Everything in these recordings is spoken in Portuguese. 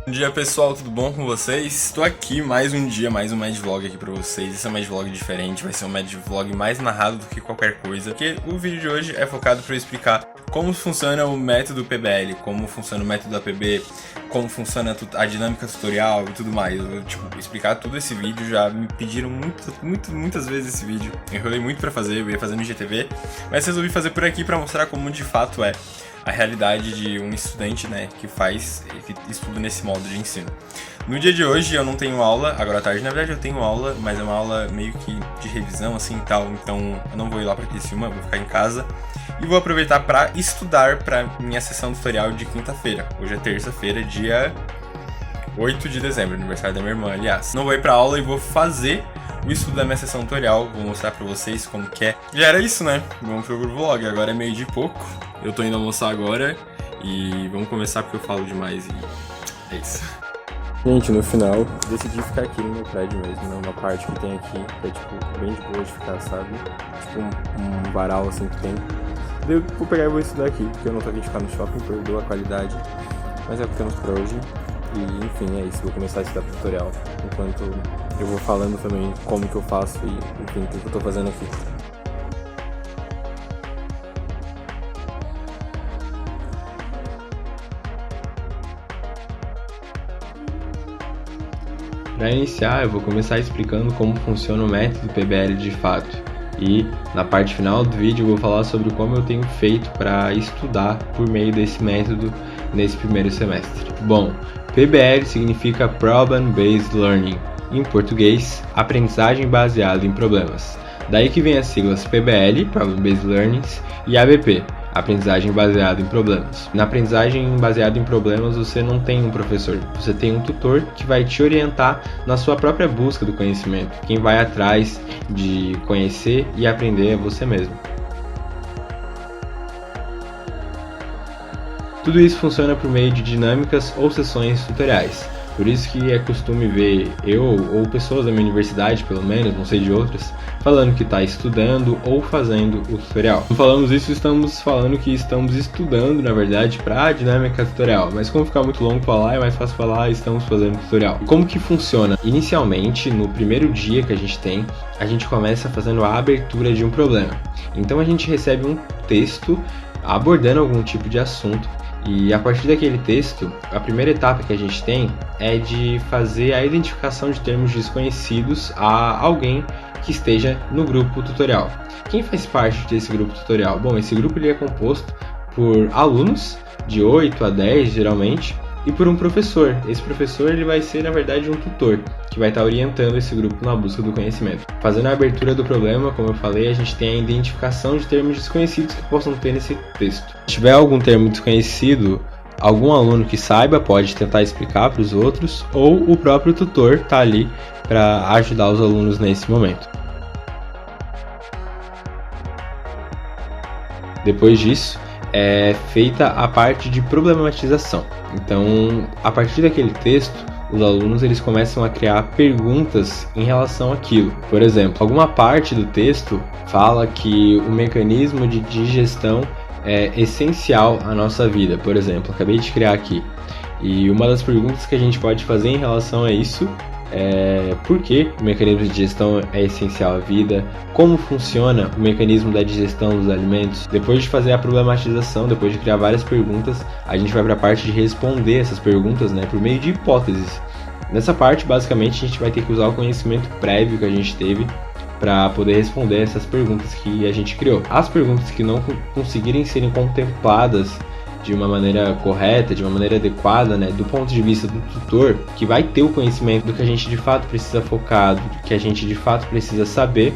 Bom dia pessoal, tudo bom com vocês? Estou aqui mais um dia, mais um Medvlog aqui pra vocês. Esse é um Medvlog diferente, vai ser um Medvlog mais narrado do que qualquer coisa. Porque o vídeo de hoje é focado para eu explicar como funciona o método PBL, como funciona o método APB, como funciona a dinâmica tutorial e tudo mais. Eu vou explicar tudo esse vídeo, já me pediram muitas vezes esse vídeo. Eu enrolei muito pra fazer, eu ia fazer no IGTV, mas resolvi fazer por aqui pra mostrar como de fato é a realidade de um estudante, né, que estuda nesse modo de ensino. No dia de hoje eu não tenho aula, agora à tarde na verdade eu tenho aula, mas é uma aula meio que de revisão assim e tal, então eu não vou ir lá pra Criciúma, vou ficar em casa e vou aproveitar para estudar para minha sessão tutorial de quinta-feira. Hoje é terça-feira, dia 8 de dezembro, aniversário da minha irmã, aliás. Não vou ir pra aula e vou fazer o estudo da minha sessão tutorial, vou mostrar pra vocês como que é. Já era isso, né? Vamos pro vlog, agora é meio de pouco. Eu tô indo almoçar agora e vamos começar porque eu falo demais e é isso. Gente, no final, decidi ficar aqui no meu prédio mesmo, né? Uma parte que tem aqui, que é tipo, bem de boa de ficar, sabe? Tipo um varal assim que tem. Eu vou pegar e vou estudar aqui, porque eu não tô aqui de ficar no shopping, perdoa a qualidade. Mas é o que temos pra hoje. E enfim, é isso, vou começar a estudar pro tutorial. Enquanto eu vou falando também como que eu faço e enfim, o que eu tô fazendo aqui. Para iniciar, eu vou começar explicando como funciona o método PBL de fato. E na parte final do vídeo eu vou falar sobre como eu tenho feito para estudar por meio desse método nesse primeiro semestre. Bom, PBL significa Problem Based Learning, em português, aprendizagem baseada em problemas. Daí que vem as siglas PBL, Problem Based Learnings, e ABP, aprendizagem baseada em problemas. Na aprendizagem baseada em problemas você não tem um professor, você tem um tutor que vai te orientar na sua própria busca do conhecimento. Quem vai atrás de conhecer e aprender é você mesmo. Tudo isso funciona por meio de dinâmicas ou sessões tutoriais. Por isso que é costume ver eu ou pessoas da minha universidade, pelo menos, não sei de outras, falando que está estudando ou fazendo o tutorial. Quando falamos isso, estamos falando que estamos estudando, na verdade, para a dinâmica tutorial. Mas como ficar muito longo falar, é mais fácil falar, estamos fazendo tutorial. Como que funciona? Inicialmente, no primeiro dia que a gente começa fazendo a abertura de um problema. Então a gente recebe um texto abordando algum tipo de assunto. E a partir daquele texto, a primeira etapa que a gente tem é de fazer a identificação de termos desconhecidos a alguém que esteja no grupo tutorial. Quem faz parte desse grupo tutorial? Bom, esse grupo ele é composto por alunos, de 8 a 10 geralmente, e por um professor. Esse professor ele vai ser, na verdade, um tutor, que vai estar orientando esse grupo na busca do conhecimento. Fazendo a abertura do problema, como eu falei, a gente tem a identificação de termos desconhecidos que possam ter nesse texto. Se tiver algum termo desconhecido, algum aluno que saiba pode tentar explicar para os outros, ou o próprio tutor está ali para ajudar os alunos nesse momento. Depois disso, é feita a parte de problematização. Então, a partir daquele texto, os alunos eles começam a criar perguntas em relação àquilo. Por exemplo, alguma parte do texto fala que o mecanismo de digestão é essencial à nossa vida. Por exemplo, acabei de criar aqui. E uma das perguntas que a gente pode fazer em relação a isso é por que o mecanismo de digestão é essencial à vida, como funciona o mecanismo da digestão dos alimentos. Depois de fazer a problematização, depois de criar várias perguntas, a gente vai para a parte de responder essas perguntas, né, por meio de hipóteses. Nessa parte, basicamente, a gente vai ter que usar o conhecimento prévio que a gente teve para poder responder essas perguntas que a gente criou. As perguntas que não conseguirem serem contempladas de uma maneira correta, de uma maneira adequada, né, do ponto de vista do tutor, que vai ter o conhecimento do que a gente de fato precisa focar, do que a gente de fato precisa saber,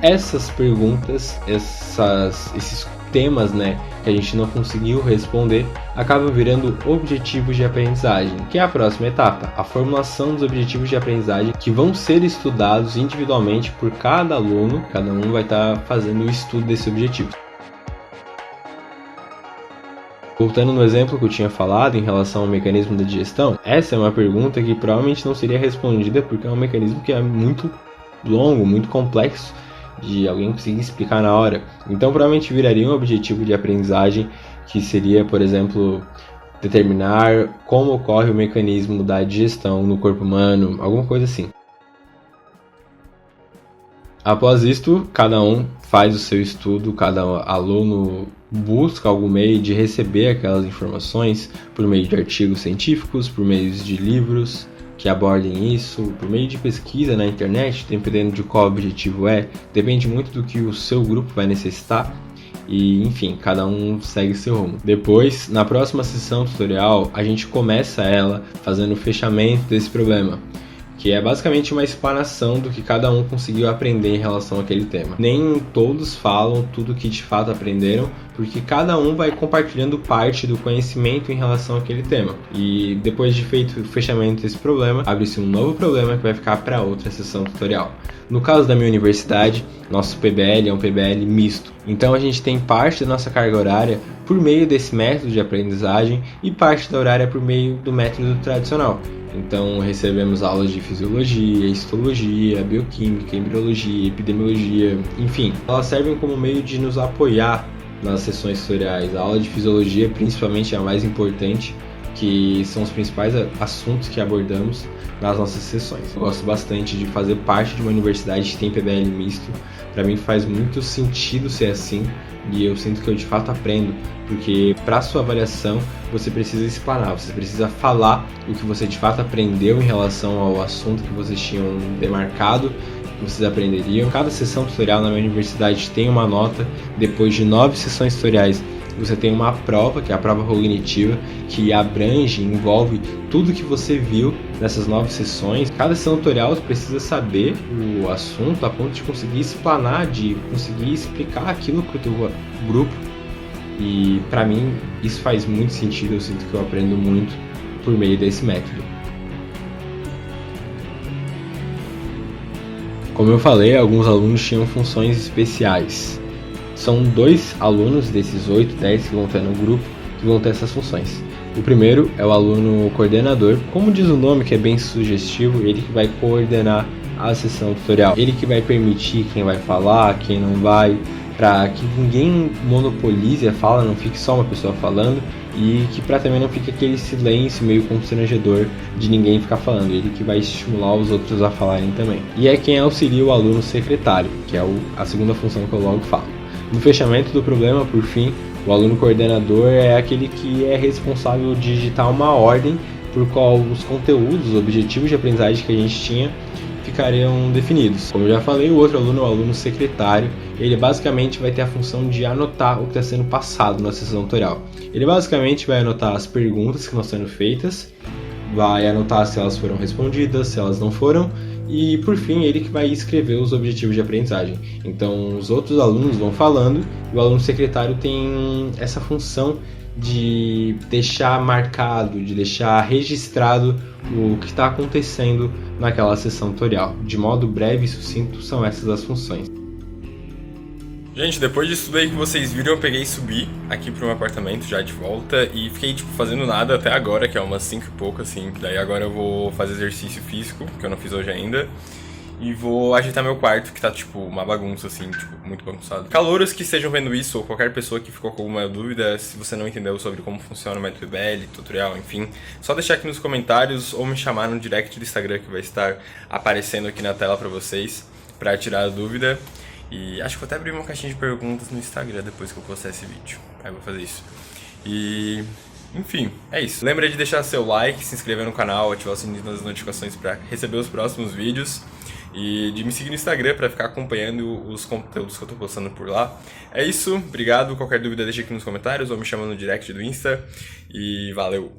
essas perguntas, esses temas, né, que a gente não conseguiu responder, acabam virando objetivos de aprendizagem, que é a próxima etapa, a formulação dos objetivos de aprendizagem que vão ser estudados individualmente por cada aluno, cada um vai estar fazendo o estudo desse objetivo. Voltando no exemplo que eu tinha falado em relação ao mecanismo da digestão, essa é uma pergunta que provavelmente não seria respondida porque é um mecanismo que é muito longo, muito complexo de alguém conseguir explicar na hora. Então provavelmente viraria um objetivo de aprendizagem que seria, por exemplo, determinar como ocorre o mecanismo da digestão no corpo humano, alguma coisa assim. Após isto, cada um faz o seu estudo, cada aluno busca algum meio de receber aquelas informações por meio de artigos científicos, por meio de livros que abordem isso, por meio de pesquisa na internet, dependendo de qual objetivo depende muito do que o seu grupo vai necessitar. E, enfim, cada um segue seu rumo. Depois, na próxima sessão tutorial, a gente começa ela fazendo o fechamento desse problema, que é basicamente uma explanação do que cada um conseguiu aprender em relação àquele tema. Nem todos falam tudo o que de fato aprenderam, porque cada um vai compartilhando parte do conhecimento em relação àquele tema. E depois de feito o fechamento desse problema, abre-se um novo problema que vai ficar para outra sessão tutorial. No caso da minha universidade, nosso PBL é um PBL misto. Então a gente tem parte da nossa carga horária por meio desse método de aprendizagem e parte da horária por meio do método tradicional. Então recebemos aulas de fisiologia, histologia, bioquímica, embriologia, epidemiologia, enfim. Elas servem como meio de nos apoiar nas sessões tutoriais. A aula de fisiologia principalmente é a mais importante, que são os principais assuntos que abordamos nas nossas sessões. Eu gosto bastante de fazer parte de uma universidade que tem PBL misto. Para mim faz muito sentido ser assim e eu sinto que eu de fato aprendo, porque para sua avaliação você precisa explanar, você precisa falar o que você de fato aprendeu em relação ao assunto que vocês tinham demarcado, que vocês aprenderiam. Cada sessão tutorial na minha universidade tem uma nota. Depois de 9 sessões tutoriais você tem uma prova, que é a prova cognitiva, que abrange, envolve tudo que você viu nessas 9 sessões. Cada sessão tutorial você precisa saber o assunto a ponto de conseguir explanar, de conseguir explicar aquilo para o teu grupo. E para mim isso faz muito sentido, eu sinto que eu aprendo muito por meio desse método. Como eu falei, alguns alunos tinham funções especiais. São 2 alunos desses 8, 10 que vão ter no grupo que vão ter essas funções. O primeiro é o aluno coordenador. Como diz o nome, que é bem sugestivo, ele que vai coordenar a sessão tutorial. Ele que vai permitir quem vai falar, quem não vai, para que ninguém monopolize a fala, não fique só uma pessoa falando, e que para também não fique aquele silêncio meio constrangedor de ninguém ficar falando. Ele que vai estimular os outros a falarem também. E é quem auxilia o aluno secretário, que é a segunda função que eu logo falo. No fechamento do problema, por fim, o aluno coordenador é aquele que é responsável de digitar uma ordem por qual os conteúdos, os objetivos de aprendizagem que a gente tinha ficariam definidos. Como eu já falei, o outro aluno é o aluno secretário. Ele basicamente vai ter a função de anotar o que está sendo passado na sessão tutorial. Ele basicamente vai anotar as perguntas que estão sendo feitas, vai anotar se elas foram respondidas, se elas não foram, e por fim ele que vai escrever os objetivos de aprendizagem. Então os outros alunos vão falando e o aluno secretário tem essa função de deixar marcado, de deixar registrado o que está acontecendo naquela sessão tutorial. De modo breve e sucinto, são essas as funções. Gente, depois disso tudo aí que vocês viram, eu peguei e subi aqui pro meu apartamento já de volta e fiquei, fazendo nada até agora, que é umas 5 e pouco, assim. Daí agora eu vou fazer exercício físico, que eu não fiz hoje ainda, e vou ajeitar meu quarto, que tá, uma bagunça, assim, muito bagunçado. Calouros que estejam vendo isso, ou qualquer pessoa que ficou com alguma dúvida, se você não entendeu sobre como funciona o método PBL, tutorial, enfim, só deixar aqui nos comentários ou me chamar no direct do Instagram, que vai estar aparecendo aqui na tela pra vocês, pra tirar a dúvida. E acho que vou até abrir uma caixinha de perguntas no Instagram depois que eu postar esse vídeo. Aí eu vou fazer isso. E... enfim, é isso. Lembra de deixar seu like, se inscrever no canal, ativar o sininho das notificações para receber os próximos vídeos. E de me seguir no Instagram para ficar acompanhando os conteúdos que eu tô postando por lá. É isso, obrigado. Qualquer dúvida deixa aqui nos comentários ou me chama no direct do Insta. E valeu!